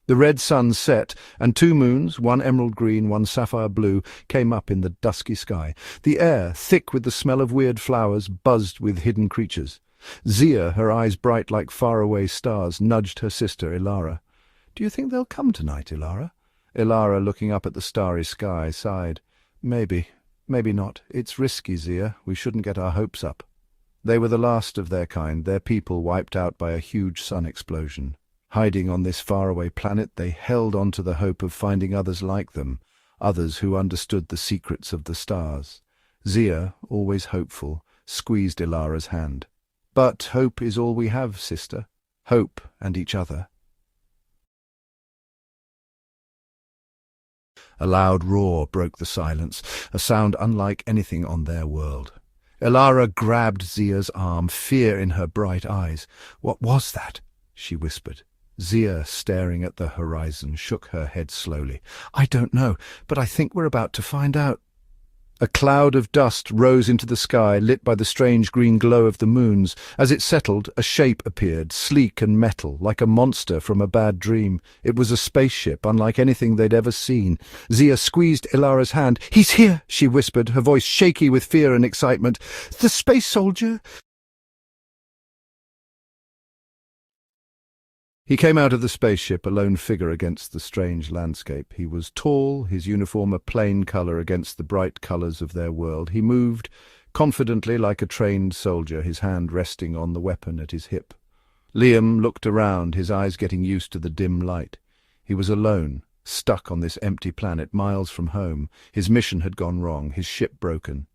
The red sun set, and two moons, one emerald green, one sapphire blue, came up in the dusky sky. The air, thick with the smell of weird flowers, buzzed with hidden creatures. Zia, her eyes bright like faraway stars, nudged her sister, Ilara. "Do you think they'll come tonight, Ilara?" Ilara, looking up at the starry sky, sighed. "Maybe. Maybe not. It's risky, Zia. We shouldn't get our hopes up." They were the last of their kind, their people wiped out by a huge sun explosion. Hiding on this faraway planet, they held on to the hope of finding others like them, others who understood the secrets of the stars. Zia, always hopeful, squeezed Ilara's hand. "But hope is all we have, sister. Hope and each other." A loud roar broke the silence, a sound unlike anything on their world. Ilara grabbed Zia's arm, fear in her bright eyes. "What was that?" she whispered. Zia, staring at the horizon, shook her head slowly. "I don't know, but I think we're about to find out." A cloud of dust rose into the sky, lit by the strange green glow of the moons. As it settled, a shape appeared, sleek and metal, like a monster from a bad dream. It was a spaceship, unlike anything they'd ever seen. Zia squeezed Ilara's hand. "He's here," she whispered, her voice shaky with fear and excitement. "The space soldier." He came out of the spaceship, a lone figure against the strange landscape. He was tall, his uniform a plain colour against the bright colours of their world. He moved confidently like a trained soldier, his hand resting on the weapon at his hip. Liam looked around, his eyes getting used to the dim light. He was alone, stuck on this empty planet, miles from home. His mission had gone wrong, his ship broken.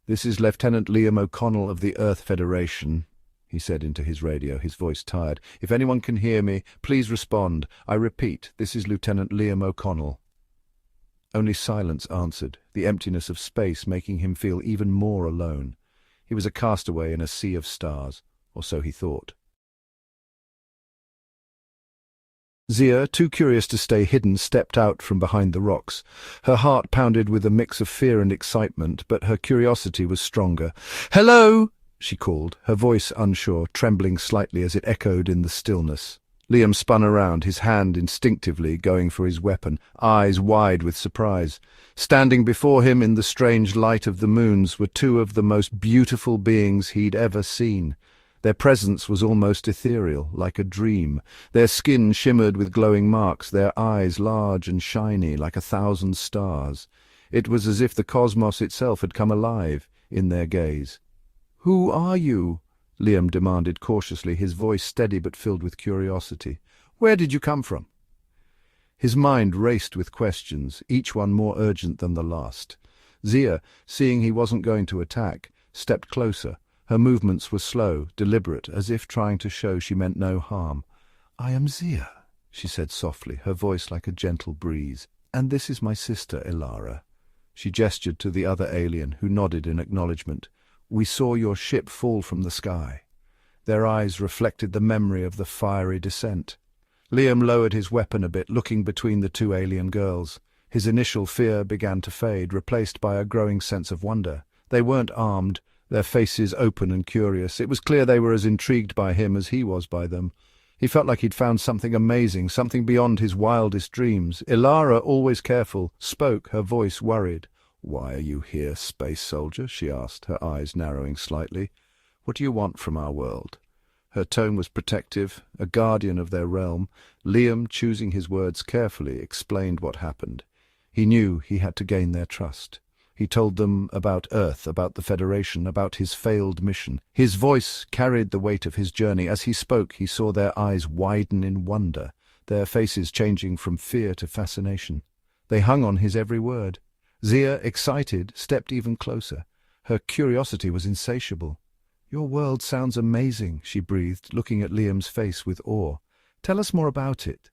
"This is Lieutenant Liam O'Connell of the Earth Federation," he said into his radio, his voice tired. "If anyone can hear me, please respond. I repeat, this is Lieutenant Liam O'Connell." Only silence answered, the emptiness of space making him feel even more alone. He was a castaway in a sea of stars, or so he thought. Zia, too curious to stay hidden, stepped out from behind the rocks. Her heart pounded with a mix of fear and excitement, but her curiosity was stronger. "Hello!" she called, her voice unsure, trembling slightly as it echoed in the stillness. Liam spun around, his hand instinctively going for his weapon, eyes wide with surprise. Standing before him in the strange light of the moons were two of the most beautiful beings he'd ever seen. Their presence was almost ethereal, like a dream. Their skin shimmered with glowing marks, their eyes large and shiny, like 1,000 stars. It was as if the cosmos itself had come alive in their gaze. "Who are you?" Liam demanded cautiously, his voice steady but filled with curiosity. "Where did you come from?" His mind raced with questions, each one more urgent than the last. Zia, seeing he wasn't going to attack, stepped closer. Her movements were slow, deliberate, as if trying to show she meant no harm. "I am Zia," she said softly, her voice like a gentle breeze. "And this is my sister, Ilara." She gestured to the other alien, who nodded in acknowledgement. "We saw your ship fall from the sky." Their eyes reflected the memory of the fiery descent. Liam lowered his weapon a bit, looking between the two alien girls. His initial fear began to fade, replaced by a growing sense of wonder. They weren't armed, their faces open and curious. It was clear they were as intrigued by him as he was by them. He felt like he'd found something amazing, something beyond his wildest dreams. Ilara, always careful, spoke, her voice worried. "Why are you here, space soldier?" she asked, her eyes narrowing slightly. "What do you want from our world?" Her tone was protective, a guardian of their realm. Liam, choosing his words carefully, explained what happened. He knew he had to gain their trust. He told them about Earth, about the Federation, about his failed mission. His voice carried the weight of his journey. As he spoke, he saw their eyes widen in wonder, their faces changing from fear to fascination. They hung on his every word. Zia, excited, stepped even closer. Her curiosity was insatiable. "Your world sounds amazing," she breathed, looking at Liam's face with awe. "Tell us more about it."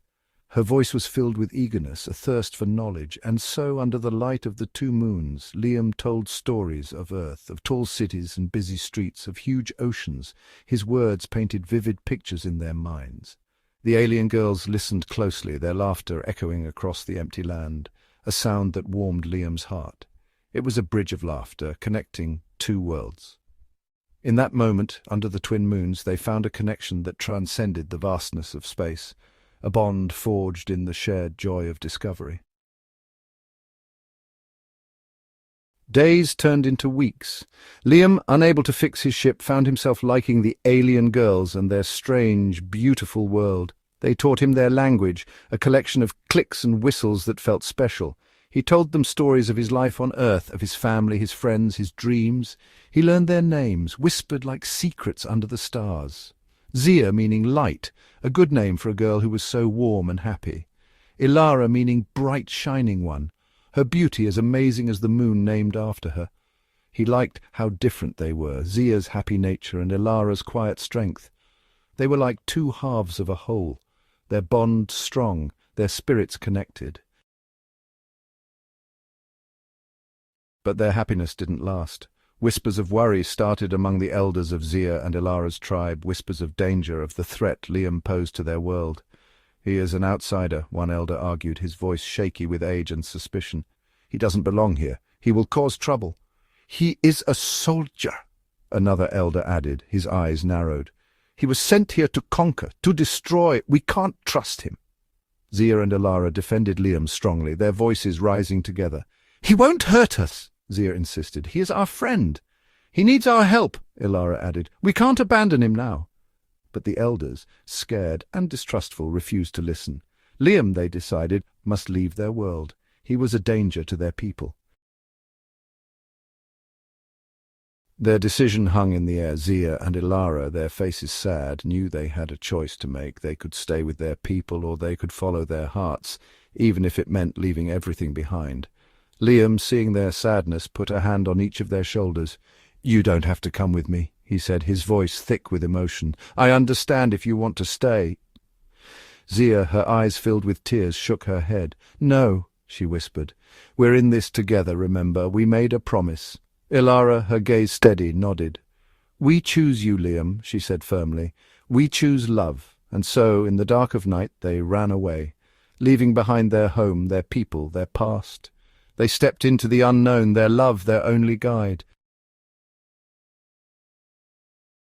Her voice was filled with eagerness, a thirst for knowledge, and so, under the light of the two moons, Liam told stories of Earth, of tall cities and busy streets, of huge oceans. His words painted vivid pictures in their minds. The alien girls listened closely, their laughter echoing across the empty land, a sound that warmed Liam's heart. It was a bridge of laughter, connecting two worlds. In that moment, under the twin moons, they found a connection that transcended the vastness of space. a bond forged in the shared joy of discovery. Days turned into weeks. Liam, unable to fix his ship, found himself liking the alien girls and their strange, beautiful world. They taught him their language, a collection of clicks and whistles that felt special. He told them stories of his life on Earth, of his family, his friends, his dreams. He learned their names, whispered like secrets under the stars. Zia meaning light, a good name for a girl who was so warm and happy. Ilara meaning bright, shining one, her beauty as amazing as the moon named after her. He liked how different they were, Zia's happy nature and Ilara's quiet strength. They were like two halves of a whole, their bond strong, their spirits connected. But their happiness didn't last. Whispers of worry started among the elders of Zia and Ilara's tribe, whispers of danger, of the threat Liam posed to their world. "He is an outsider," one elder argued, his voice shaky with age and suspicion. "He doesn't belong here. He will cause trouble." "He is a soldier," another elder added, his eyes narrowed. "He was sent here to conquer, to destroy. We can't trust him." Zia and Ilara defended Liam strongly, their voices rising together. "He won't hurt us," Zia insisted. "He is our friend." "He needs our help," Ilara added. "We can't abandon him now." But the elders, scared and distrustful, refused to listen. Liam, they decided, must leave their world. He was a danger to their people. Their decision hung in the air. Zia and Ilara, their faces sad, knew they had a choice to make. They could stay with their people or they could follow their hearts, even if it meant leaving everything behind. Liam, seeing their sadness, put a hand on each of their shoulders. "You don't have to come with me," he said, his voice thick with emotion. "I understand if you want to stay." Zia, her eyes filled with tears, shook her head. "No," she whispered. "We're in this together, remember. We made a promise." Ilara, her gaze steady, nodded. "We choose you, Liam," she said firmly. "We choose love." And so, in the dark of night, they ran away, leaving behind their home, their people, their past. They stepped into the unknown, their love, their only guide.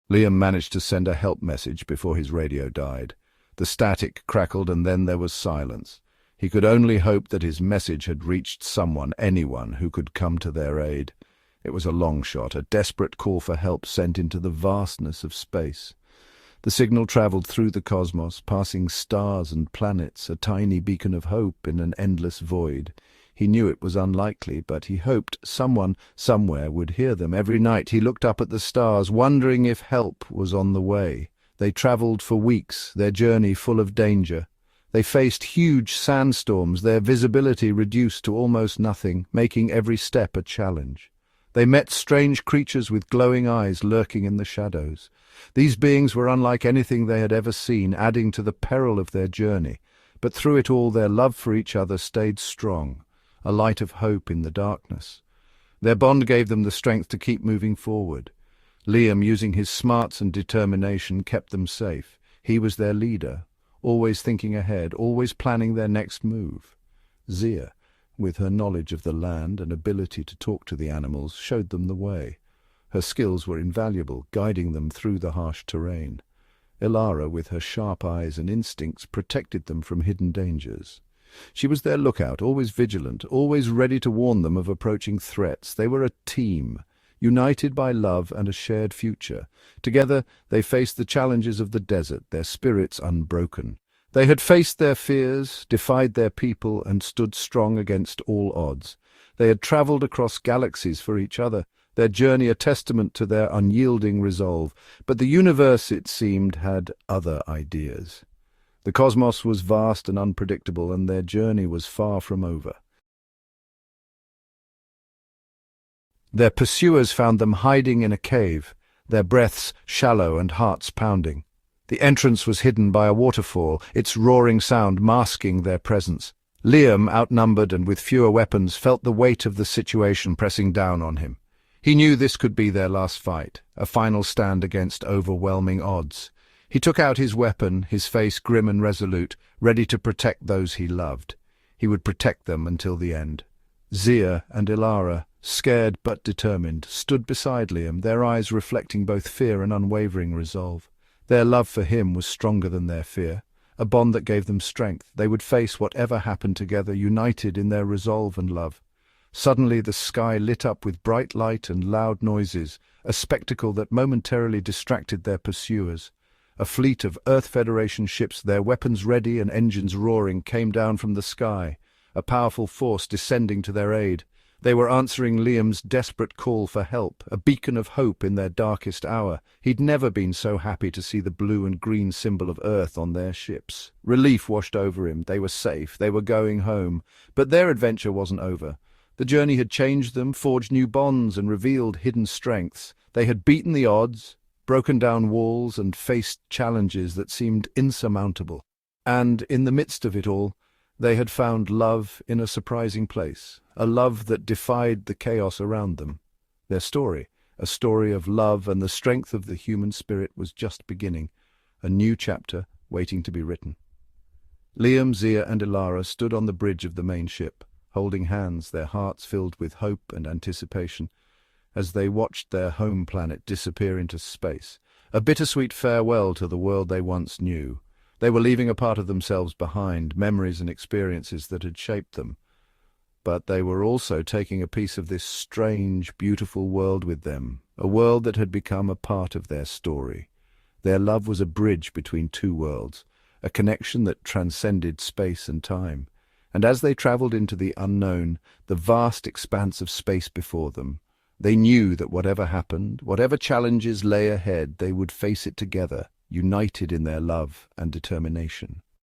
Liam managed to send a help message before his radio died. The static crackled and then there was silence. He could only hope that his message had reached someone, anyone, who could come to their aid. It was a long shot, a desperate call for help sent into the vastness of space. The signal travelled through the cosmos, passing stars and planets, a tiny beacon of hope in an endless void. He knew it was unlikely, but he hoped someone, somewhere, would hear them. Every night he looked up at the stars, wondering if help was on the way. They travelled for weeks, their journey full of danger. They faced huge sandstorms, their visibility reduced to almost nothing, making every step a challenge. They met strange creatures with glowing eyes lurking in the shadows. These beings were unlike anything they had ever seen, adding to the peril of their journey. But through it all their love for each other stayed strong, a light of hope in the darkness. Their bond gave them the strength to keep moving forward. Liam, using his smarts and determination, kept them safe. He was their leader, always thinking ahead, always planning their next move. Zia, with her knowledge of the land and ability to talk to the animals, showed them the way. Her skills were invaluable, guiding them through the harsh terrain. Ilara, with her sharp eyes and instincts, protected them from hidden dangers. She was their lookout, always vigilant, always ready to warn them of approaching threats. They were a team, united by love and a shared future. Together they faced the challenges of the desert, their spirits unbroken. They had faced their fears, defied their people, and stood strong against all odds. They had travelled across galaxies for each other, their journey a testament to their unyielding resolve. But the universe, it seemed, had other ideas. The cosmos was vast and unpredictable, and their journey was far from over. Their pursuers found them hiding in a cave, their breaths shallow and hearts pounding. The entrance was hidden by a waterfall, its roaring sound masking their presence. Liam, outnumbered and with fewer weapons, felt the weight of the situation pressing down on him. He knew this could be their last fight, a final stand against overwhelming odds. He took out his weapon, his face grim and resolute, ready to protect those he loved. He would protect them until the end. Zia and Ilara, scared but determined, stood beside Liam, their eyes reflecting both fear and unwavering resolve. Their love for him was stronger than their fear, a bond that gave them strength. They would face whatever happened together, united in their resolve and love. Suddenly the sky lit up with bright light and loud noises, a spectacle that momentarily distracted their pursuers. A fleet of Earth Federation ships, their weapons ready and engines roaring, came down from the sky, a powerful force descending to their aid. They were answering Liam's desperate call for help, a beacon of hope in their darkest hour. He'd never been so happy to see the blue and green symbol of Earth on their ships. Relief washed over him. They were safe. They were going home. But their adventure wasn't over. The journey had changed them, forged new bonds, and revealed hidden strengths. They had beaten the odds, broken down walls, and faced challenges that seemed insurmountable. And in the midst of it all, they had found love in a surprising place, a love that defied the chaos around them. Their story, a story of love and the strength of the human spirit, was just beginning, a new chapter waiting to be written. Liam, Zia, and Ilara stood on the bridge of the main ship, holding hands, their hearts filled with hope and anticipation, as they watched their home planet disappear into space, a bittersweet farewell to the world they once knew. They were leaving a part of themselves behind, memories and experiences that had shaped them. But they were also taking a piece of this strange, beautiful world with them, a world that had become a part of their story. Their love was a bridge between two worlds, a connection that transcended space and time. And as they traveled into the unknown, the vast expanse of space before them, they knew that whatever happened, whatever challenges lay ahead, they would face it together, united in their love and determination.